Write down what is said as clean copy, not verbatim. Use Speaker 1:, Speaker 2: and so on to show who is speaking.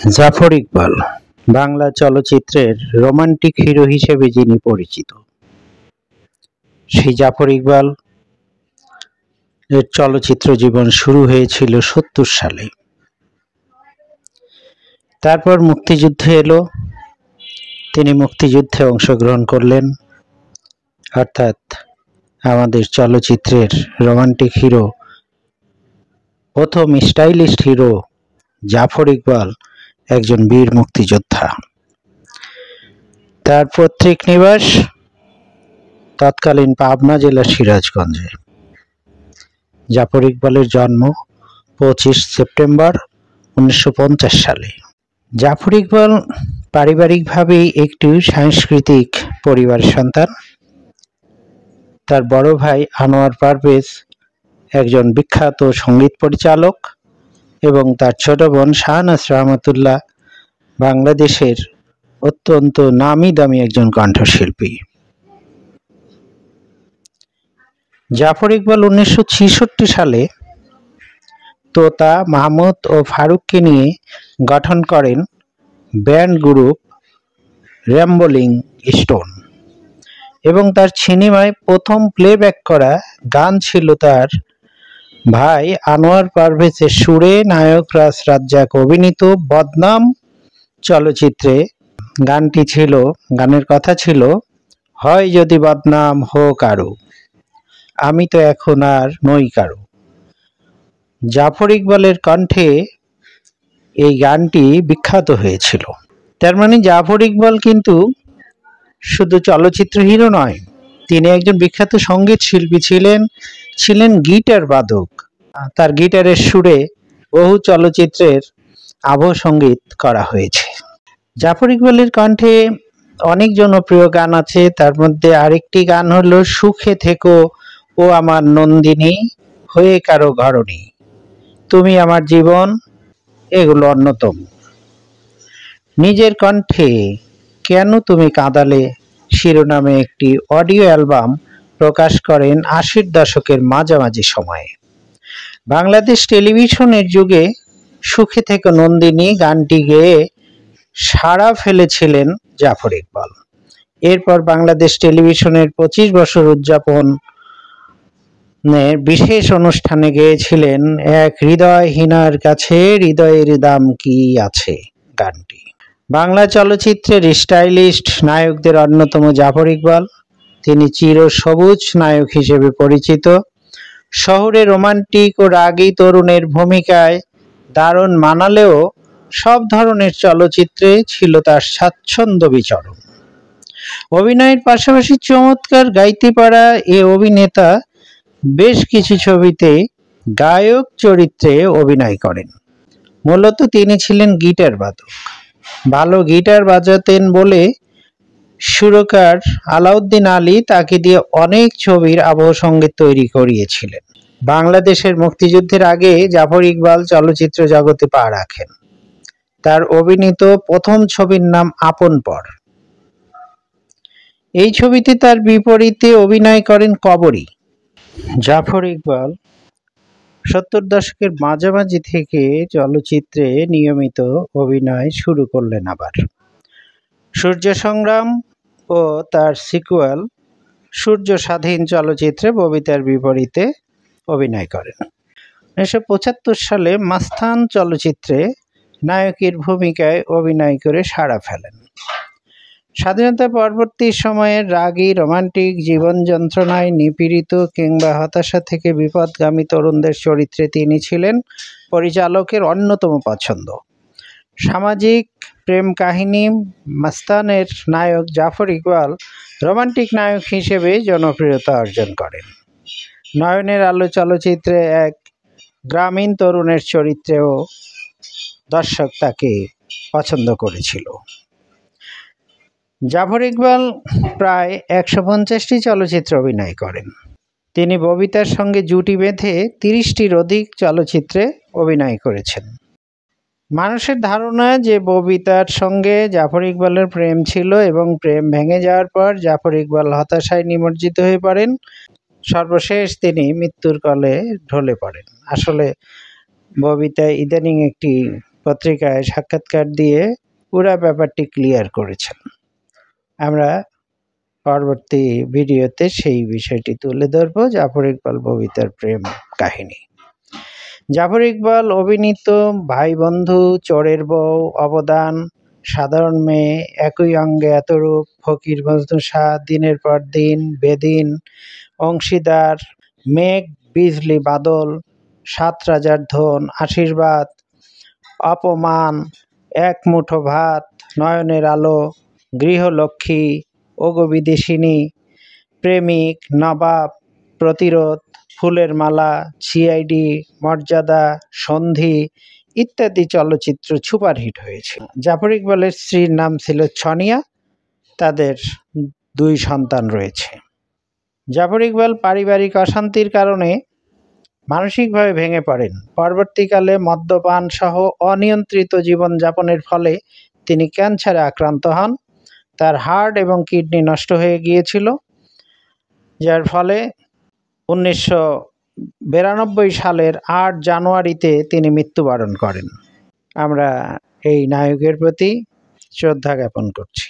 Speaker 1: জাফর ইকবাল বাংলা চলচ্চিত্রের romantic hero হিসেবে যিনি পরিচিত, সেই জাফর ইকবাল এর চলচ্চিত্র জীবন শুরু হয়েছিল ৭০ সালে। তারপর মুক্তিযুদ্ধ এলো, তিনি মুক্তিযুদ্ধে অংশগ্রহণ করলেন। অর্থাৎ আমাদের চলচ্চিত্রের রোমান্টিক হিরো, প্রথম স্টাইলিস্ট হিরো জাফর ইকবাল একজন বীর মুক্তিযোদ্ধা। তার পৈতৃক নিবাস তৎকালীন পাবনা জেলার সিরাজগঞ্জে। জাফর ইকবালের জন্ম ২৫ সেপ্টেম্বর ১৯৫০ সালে। জাফর ইকবাল পারিবারিকভাবেই একটি সাংস্কৃতিক পরিবারের সন্তান। তার বড় ভাই আনোয়ার পারভেজ একজন বিখ্যাত সঙ্গীত পরিচালক এবং তার ছোট বোন শাহনাজ রহমতুল্লাহ বাংলাদেশের অত্যন্ত নামি দামি একজন কণ্ঠশিল্পী। জাফর ইকবাল ১৯৬৬ সালে তোতা, মাহমুদ ও ফারুককে নিয়ে গঠন করেন ব্যান্ড গ্রুপ রোলিং স্টোন এবং তার সিনেমায় প্রথম প্লেব্যাক করা গান ছিল তার ভাই আনোয়ার পারভেজের সুরে নায়ক রাজ রাজ্জাক অভিনীত বদনাম চলচ্চিত্রে। গানের কথা ছিল, হয় যদি বদনাম হোক আরো, আমি তো এখন আর নই কারো। জাফর ইকবালের কণ্ঠে এই গানটি বিখ্যাত হয়েছিল। তার মানে জাফর ইকবাল কিন্তু শুধু চলচ্চিত্র হিরো নয়, তিনি একজন বিখ্যাত সঙ্গীত শিল্পী ছিলেন গিটার বাদক। তার গিটারের সুরে বহু চলচ্চিত্রের আবহ সঙ্গীত করা হয়েছে। জাফর ইকবালের কণ্ঠে অনেক জনপ্রিয় গান আছে, তার মধ্যে আরেকটি গান হলো সুখে থেকো ও আমার নন্দিনী, হয়ে কারো ঘরণী, তুমি আমার জীবন, এগুলো অন্যতম। নিজের কণ্ঠে কেন তুমি কাঁদালে শিরোনামে একটি অডিও অ্যালবাম প্রকাশ করেন ৮০ দশকের মাঝামাঝি সময়ে। বাংলাদেশ টেলিভিশনের যুগে সুখে থেকো নন্দিনী গানটি গেয়ে সাড়া ফেলেছিলেন জাফর ইকবাল। এরপর বাংলাদেশ টেলিভিশনের ২৫ বছর উদযাপনের বিশেষ অনুষ্ঠানে গেয়েছিলেন এক হৃদয়হীনার কাছে হৃদয়ের দাম কি আছে গানটি। বাংলা চলচ্চিত্রের স্টাইলিস্ট নায়কদের অন্যতম জাফর ইকবাল। তিনি চিরসবুজ নায়ক হিসেবে পরিচিত। শহুরে রোমান্টিক ও রাগী তরুণের ভূমিকায় দারুণ মানালেও সব ধরনের চলচ্চিত্রে ছিল তার স্বাচ্ছন্দ্য বিচরণ। অভিনয়ের পাশাপাশি চমৎকার গাইতে পারা এ অভিনেতা বেশ কিছু ছবিতে গায়ক চরিত্রে অভিনয় করেন। মূলত তিনি ছিলেন গিটার বাদক। ভালো গিটার বাজাতেন বলে সুরকার আলাউদ্দিন আলী তাকে দিয়ে অনেক ছবির আবহ সঙ্গীত তৈরি করিয়েছিলেন। বাংলাদেশের মুক্তিযুদ্ধের আগে জাফর ইকবাল চলচ্চিত্র জগতে পা রাখেন। তার অভিনীত প্রথম ছবির নাম আপন পর। এই ছবিতে তার বিপরীতে অভিনয় করেন কবরী। জাফর ইকবাল ৭০ দশকের মাঝামাঝি থেকে চলচ্চিত্রে নিয়মিত অভিনয় শুরু করলেন। আবার সূর্য সংগ্রাম ও তার সিকুয়েল সূর্য স্বাধীন চলচ্চিত্রে ববিতার বিপরীতে অভিনয় করেন। ১৯৭৫ সালে মাস্তান চলচ্চিত্রে নায়কের ভূমিকায় অভিনয় করে সাড়া ফেলেন। স্বাধীনতা পরবর্তী সময়ের রাগী রোমান্টিক জীবন যন্ত্রণায় নিপীড়িত কিংবা হতাশা থেকে বিপদগামী তরুণদের চরিত্রে তিনি ছিলেন পরিচালকের অন্যতম পছন্দ। সামাজিক প্রেম কাহিনী মাস্তানের নায়ক জাফর ইকবাল রোমান্টিক নায়ক হিসেবে জনপ্রিয়তা অর্জন করেন। নয়নের আলো চলচ্চিত্রে এক গ্রামীণ তরুণের চরিত্রেও দর্শক তাকে পছন্দ করেছিল। জাফর ইকবাল প্রায় ১৫০টি চলচ্চিত্রে অভিনয় করেন। তিনি ববিতার সঙ্গে জুটি বেঁধে ৩০টির অধিক চলচ্চিত্রে অভিনয় করেছেন। মানুষের ধারণা যে ববিতার সঙ্গে জাফর ইকবালের প্রেম ছিল এবং প্রেম ভেঙে যাওয়ার পর জাফর ইকবাল হতাশায় নিমজ্জিত হয়ে পড়েন। সর্বশেষ তিনি মৃত্যুর কোলে ঢলে পড়েন। আসলে ববিতা ইদানিং একটি পত্রিকায় সাক্ষাৎকার দিয়ে পুরা ব্যাপারটি ক্লিয়ার করেছেন। আমরা পরবর্তী ভিডিওতে সেই বিষয়টি তুলে ধরব, জাফর ইকবাল ববিতার প্রেম কাহিনী। জাফর ইকবাল অভিনীত ভাই বন্ধু, চোরের বউ, অবদান, সাধারণ মেয়ে, একই অঙ্গে এত রূপ, ফকির মজনু শাহ, দিনের পর দিন, বেদিন, অংশীদার, মেঘ বিজলি বাদল, সাত রাজার ধন, আশীর্বাদ, অপমান, এক মুঠো ভাত, নয়নের আলো, গৃহলক্ষ্মী, ওগো বিদেশিনী, প্রেমিক, নবাব, প্রতিরোধ, ফুলের মালা, সিআইডি, মর্যাদা, সন্ধি ইত্যাদি চলচ্চিত্র সুপারহিট হয়েছে। জাফর ইকবালের স্ত্রীর নাম ছিল ছনিয়া। তাদের 2 সন্তান রয়েছে। জাফর ইকবাল পারিবারিক অশান্তির কারণে মানসিকভাবে ভেঙে পড়েন। পরবর্তীকালে মদ্যপান সহ অনিয়ন্ত্রিত জীবনযাপনের ফলে তিনি ক্যান্সারে আক্রান্ত হন। তার হার্ট এবং কিডনি নষ্ট হয়ে গিয়েছিল, যার ফলে 1992 সালের 8 জানুয়ারিতে তিনি মৃত্যুবরণ করেন। আমরা এই নায়কের প্রতি শ্রদ্ধা জ্ঞাপন করছি।